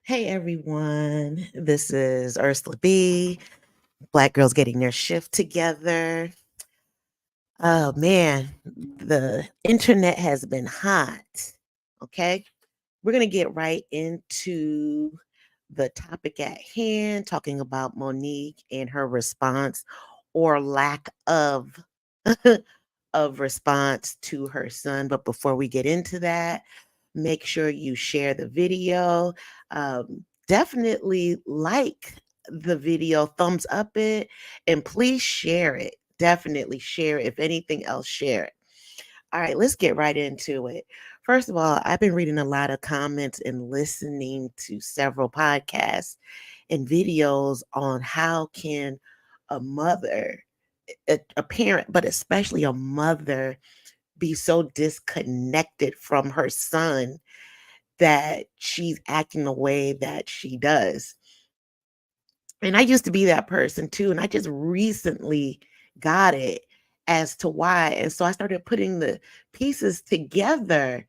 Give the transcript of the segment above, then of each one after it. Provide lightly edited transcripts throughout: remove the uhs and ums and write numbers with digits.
Hey everyone, this is Ursula B. Black girls getting their shift together. Oh man, the internet has been hot. Okay, we're going to get right into the topic at hand, talking about Monique and her response or lack of of response to her son. But before we get into that, make sure you share the video. Definitely like the video, thumbs up it, and please share it. Definitely share it. If anything else, share it. All right, let's get right into it. First of all, I've been reading a lot of comments and listening to several podcasts and videos on how can a mother, a parent, but especially a mother, be so disconnected from her son that she's acting the way that she does. And I used to be that person too. And I just recently got it as to why. And so I started putting the pieces together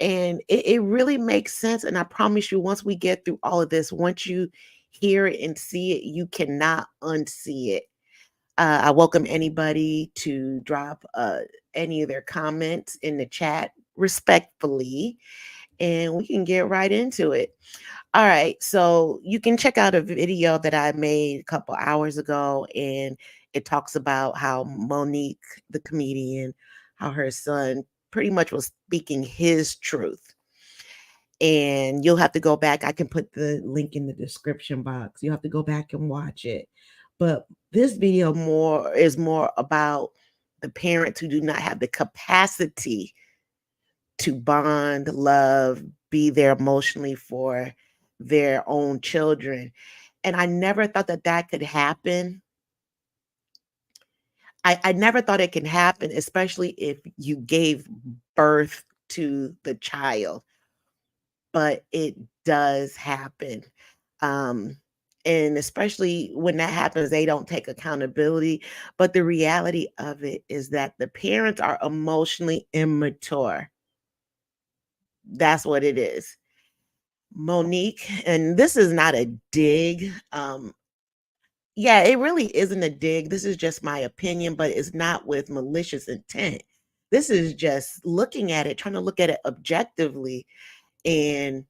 and it really makes sense. And I promise you, once we get through all of this, once you hear it and see it, you cannot unsee it. I welcome anybody to drop any of their comments in the chat respectfully, and we can get right into it. All right, so you can check out a video that I made a couple hours ago, and it talks about how Monique, the comedian, how her son pretty much was speaking his truth. And you'll have to go back. I can put the link in the description box. You'll have to go back and watch it. But this video more is more about the parents who do not have the capacity to bond, love, be there emotionally for their own children. And I never thought that that could happen. I never thought it could happen, especially if you gave birth to the child, but it does happen. Um, and especially when that happens, they don't take accountability. But the reality of it is that the parents are emotionally immature. That's what it is. Monique, and this is not a dig. Yeah, it really isn't a dig. This is just my opinion, but it's not with malicious intent. This is just looking at it, trying to look at it objectively and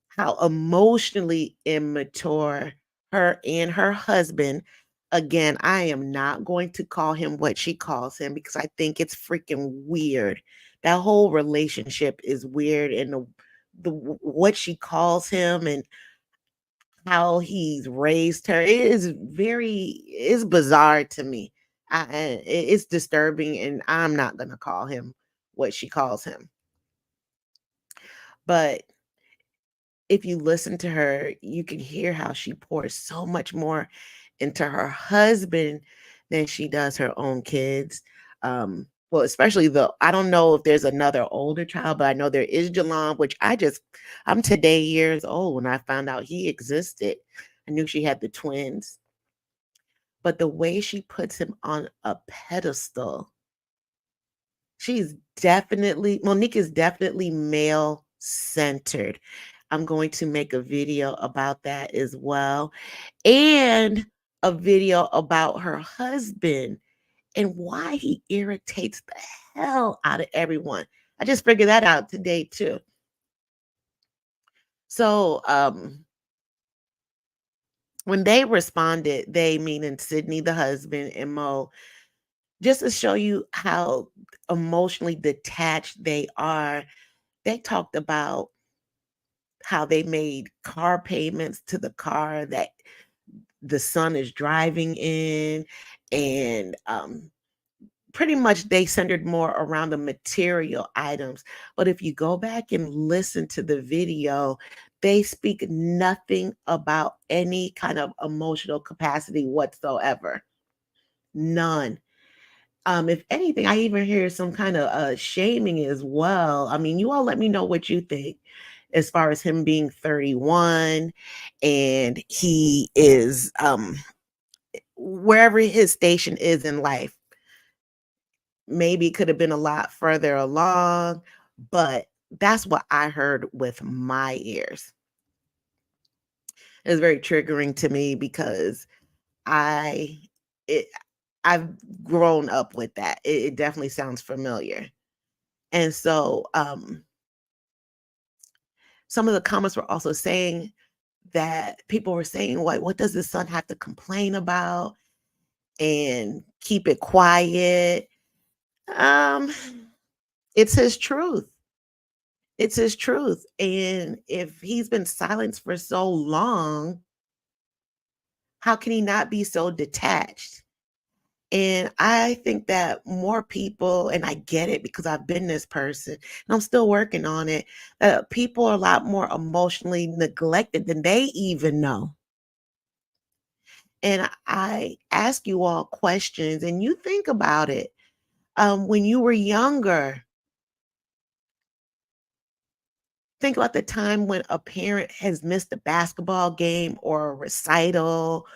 how emotionally immature her and her husband. Again, I am not going to call him what she calls him because I think it's freaking weird. That whole relationship is weird, and the what she calls him and how he's raised her is bizarre to me. It's disturbing, and I'm not gonna call him what she calls him. But if you listen to her, you can hear how she pours so much more into her husband than she does her own kids. Well, especially I don't know if there's another older child, but I know there is Jalon, which I'm today years old when I found out he existed. I knew she had the twins, but the way she puts him on a pedestal, Monique is definitely male centered. I'm going to make a video about that as well, and a video about her husband and why he irritates the hell out of everyone. I just figured that out today too. So, when they responded, they meaning Sydney, the husband, and Mo, just to show you how emotionally detached they are, they talked about how they made car payments to the car that the son is driving in, and pretty much they centered more around the material items. But if you go back and listen to the video, they speak nothing about any kind of emotional capacity whatsoever. None. If anything, I even hear some kind of shaming as well. I mean, you all let me know what you think as far as him being 31 and he is wherever his station is in life. Maybe it could have been a lot further along, but that's what I heard with my ears. It's very triggering to me because I it I've grown up with that. It definitely sounds familiar. And so some of the comments were also saying that people were saying, what does the son have to complain about and keep it quiet? Um, it's his truth. It's his truth. And if he's been silenced for so long, how can he not be so detached? And I think that more people, and I get it because I've been this person and I'm still working on it, people are a lot more emotionally neglected than they even know. And I ask you all questions and you think about it. When you were younger, think about the time when a parent has missed a basketball game or a recital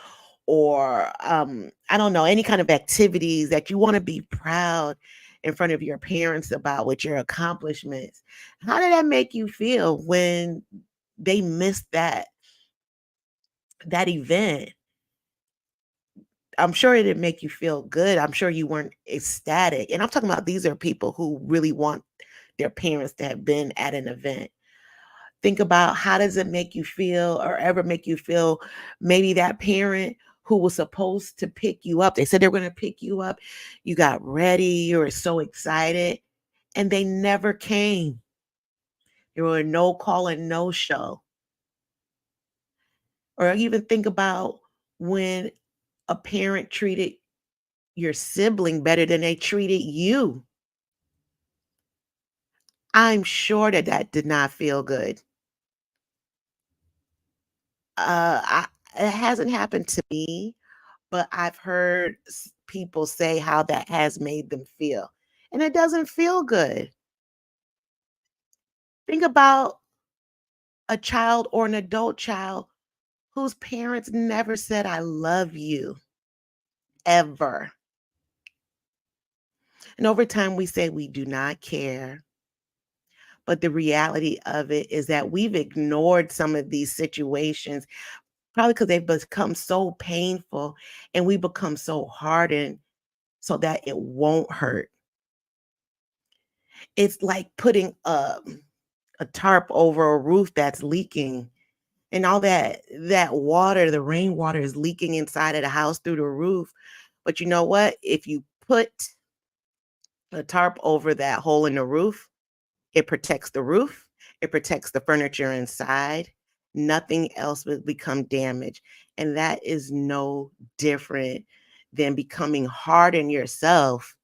or I don't know, any kind of activities that you want to be proud in front of your parents about with your accomplishments. How did that make you feel when they missed that event? I'm sure it didn't make you feel good. I'm sure you weren't ecstatic. And I'm talking about these are people who really want their parents to have been at an event. Think about how does it make you feel or ever make you feel maybe that parent who was supposed to pick you up. They said they were going to pick you up. You got ready, you were so excited, and they never came. There were no call and no show. Or even think about when a parent treated your sibling better than they treated you. I'm sure that that did not feel good. It hasn't happened to me, but I've heard people say how that has made them feel, and it doesn't feel good. Think about a child or an adult child whose parents never said, I love you, ever. And over time, we say we do not care. But the reality of it is that we've ignored some of these situations, probably because they've become so painful and we become so hardened so that it won't hurt. It's like putting a tarp over a roof that's leaking and all that water, the rainwater is leaking inside of the house through the roof. But you know what? If you put a tarp over that hole in the roof, it protects the roof, it protects the furniture inside. Nothing else will become damaged. And that is no different than becoming hard on yourself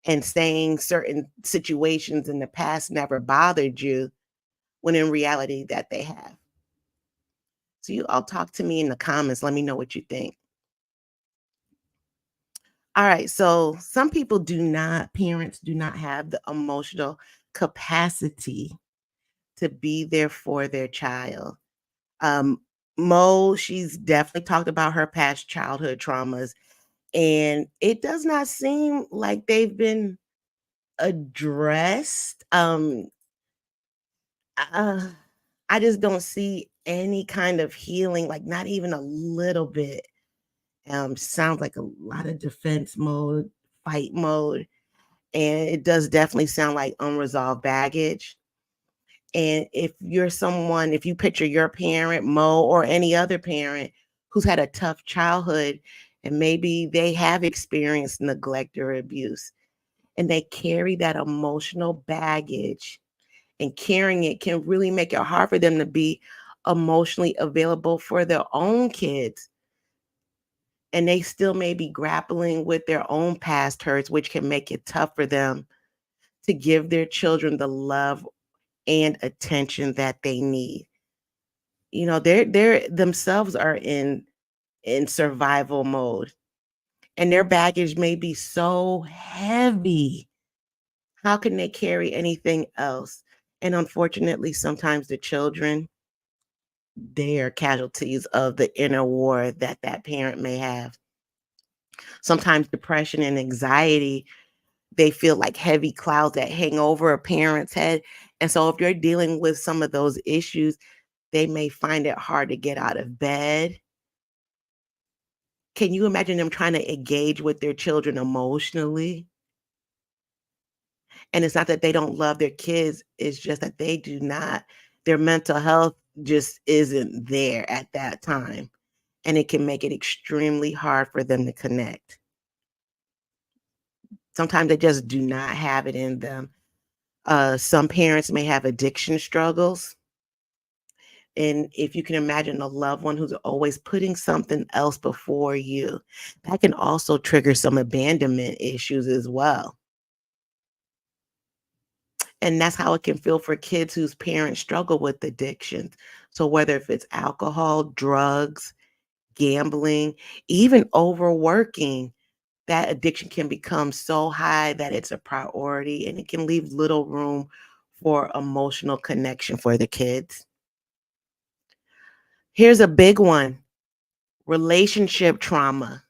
and saying certain situations in the past never bothered you when in reality that they have. So you all talk to me in the comments. Let me know what you think. All right. So some people parents do not have the emotional capacity to be there for their child. Um, Mo, she's definitely talked about her past childhood traumas, and it does not seem like they've been addressed. Uh, I just don't see any kind of healing, like not even a little bit. Sounds like a lot of defense mode, fight mode, and it does definitely sound like unresolved baggage. And if you picture your parent, Mo, or any other parent who's had a tough childhood, and maybe they have experienced neglect or abuse, and they carry that emotional baggage, and carrying it can really make it hard for them to be emotionally available for their own kids. And they still may be grappling with their own past hurts, which can make it tough for them to give their children the love and attention that they need. You know, they're themselves are in survival mode, and their baggage may be so heavy. How can they carry anything else? And unfortunately, sometimes the children, they are casualties of the inner war that that parent may have. Sometimes depression and anxiety, they feel like heavy clouds that hang over a parent's head. And so if you're dealing with some of those issues, They may find it hard to get out of bed. Can you imagine them trying to engage with their children emotionally? And it's not that they don't love their kids, it's just that they do not their mental health just isn't there at that time, and it can make it extremely hard for them to connect. Sometimes they just do not have it in them. Some parents may have addiction struggles, and if you can imagine a loved one who's always putting something else before you, that can also trigger some abandonment issues as well. And that's how it can feel for kids whose parents struggle with addictions. So whether if it's alcohol, drugs, gambling, even overworking, that addiction can become so high that it's a priority and it can leave little room for emotional connection for the kids. Here's a big one, relationship trauma.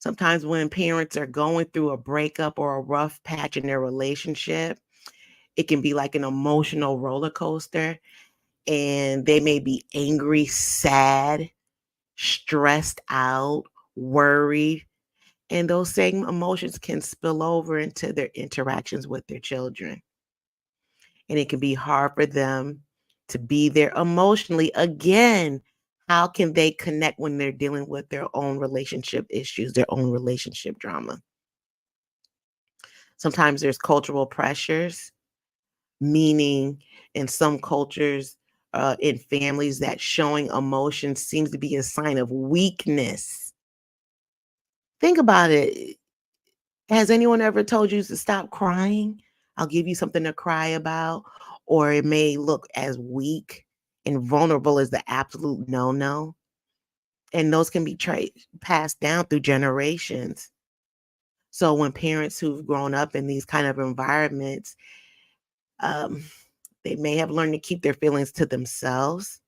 Sometimes when parents are going through a breakup or a rough patch in their relationship, it can be like an emotional roller coaster, and they may be angry, sad, stressed out, worried, and those same emotions can spill over into their interactions with their children. And it can be hard for them to be there emotionally. Again, how can they connect when they're dealing with their own relationship issues, their own relationship drama? Sometimes there's cultural pressures, meaning in some cultures, in families, that showing emotion seems to be a sign of weakness. Think about it. Has anyone ever told you to stop crying? I'll give you something to cry about, or it may look as weak and vulnerable as the absolute no no. And those can be passed down through generations. So when parents who've grown up in these kind of environments, um, they may have learned to keep their feelings to themselves,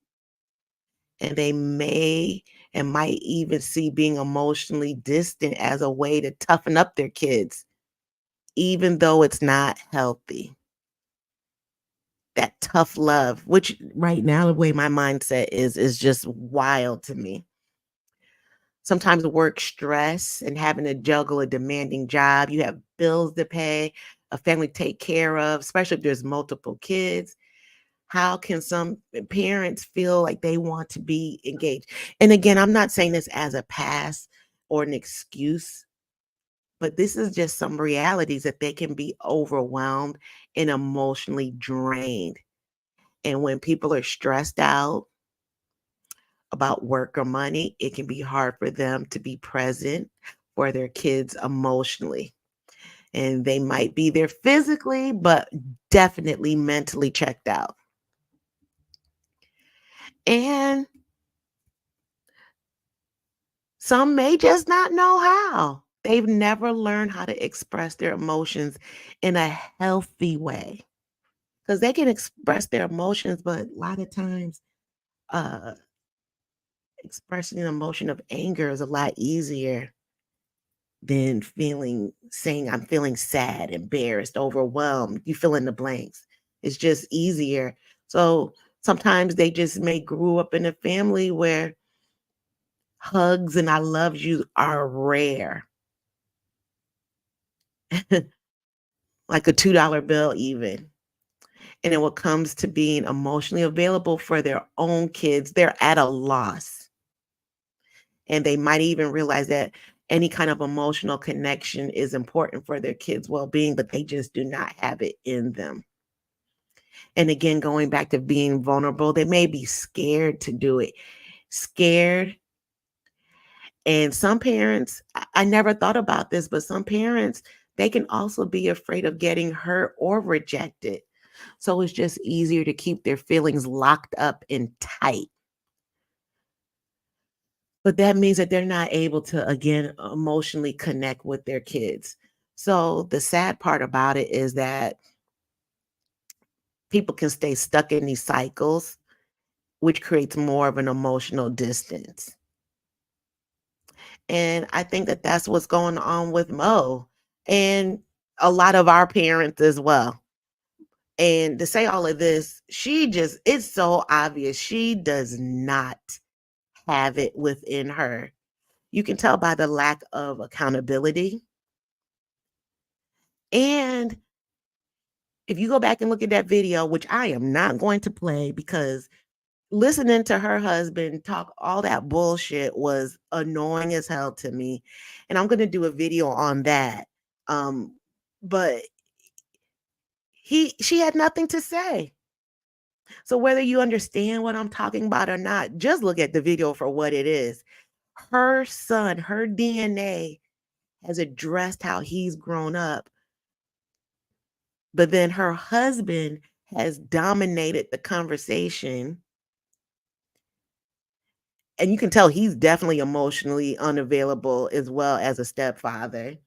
and they may and might even see being emotionally distant as a way to toughen up their kids, even though it's not healthy. That tough love, which right now, the way my mindset is just wild to me. Sometimes work stress and having to juggle a demanding job, you have bills to pay, a family to take care of, especially if there's multiple kids. How can some parents feel like they want to be engaged? And again, I'm not saying this as a pass or an excuse, but this is just some realities that they can be overwhelmed and emotionally drained. And when people are stressed out about work or money, it can be hard for them to be present for their kids emotionally. And they might be there physically, but definitely mentally checked out. And some may just not know how. They've never learned how to express their emotions in a healthy way. Because they can express their emotions, but a lot of times, uh, expressing an emotion of anger is a lot easier than saying, I'm feeling sad, embarrassed, overwhelmed. You fill in the blanks. It's just easier. So sometimes they just may grew up in a family where hugs and I love you are rare. Like a $2 bill even. And then when it comes to being emotionally available for their own kids, they're at a loss. And they might even realize that any kind of emotional connection is important for their kids' well-being, but they just do not have it in them. And again, going back to being vulnerable, they may be scared to do it. Scared. And some parents, I never thought about this, but some parents, they can also be afraid of getting hurt or rejected. So it's just easier to keep their feelings locked up and tight. But that means that they're not able to, again, emotionally connect with their kids. So the sad part about it is that people can stay stuck in these cycles, which creates more of an emotional distance. And I think that that's what's going on with Mo and a lot of our parents as well. And to say all of this, it's so obvious she does not have it within her. You can tell by the lack of accountability. And if you go back and look at that video, which I am not going to play because listening to her husband talk all that bullshit was annoying as hell to me. And I'm going to do a video on that. Um, but she had nothing to say. So whether you understand what I'm talking about or not, just look at the video for what it is. Her son, her DNA has addressed how he's grown up, but then her husband has dominated the conversation. And you can tell he's definitely emotionally unavailable as well as a stepfather.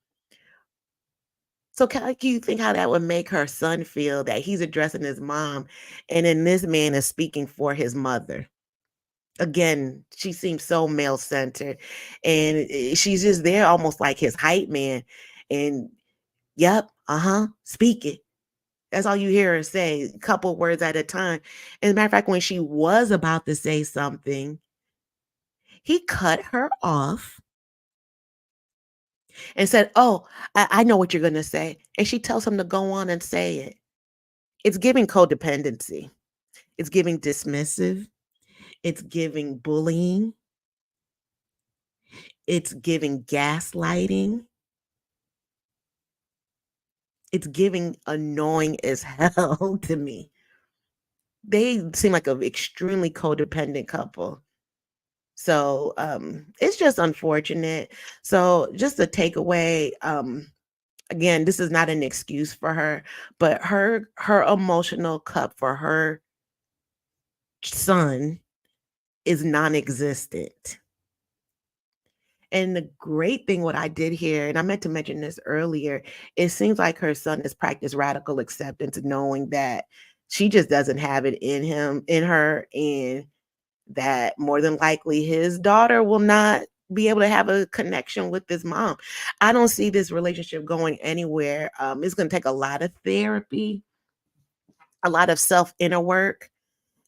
So can you think how that would make her son feel that he's addressing his mom, and then this man is speaking for his mother? Again, she seems so male-centered, and she's just there almost like his hype man, and, "Yep, uh-huh, speak it." That's all you hear her say, a couple words at a time. As a matter of fact, when she was about to say something, he cut her off and said, "Oh, I know what you're gonna say." And she tells him to go on and say it. It's giving codependency. It's giving dismissive. It's giving bullying. It's giving gaslighting. It's giving annoying as hell to me. They seem like an extremely codependent couple. So, it's just unfortunate. So, just a takeaway, again, this is not an excuse for her, but her emotional cup for her son is non-existent. And the great thing what I did here, and I meant to mention this earlier, it seems like her son has practiced radical acceptance, knowing that she just doesn't have it in her, and that more than likely his daughter will not be able to have a connection with his mom. I don't see this relationship going anywhere. It's gonna take a lot of therapy, a lot of self inner work,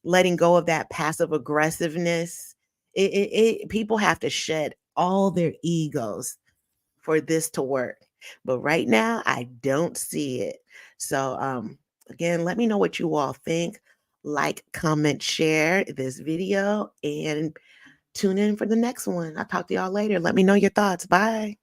letting go of that passive aggressiveness. People have to shed all their egos for this to work. But right now, I don't see it. So, again, let me know what you all think. Like, comment, share this video, and tune in for the next one. I'll talk to y'all later. Let me know your thoughts. Bye.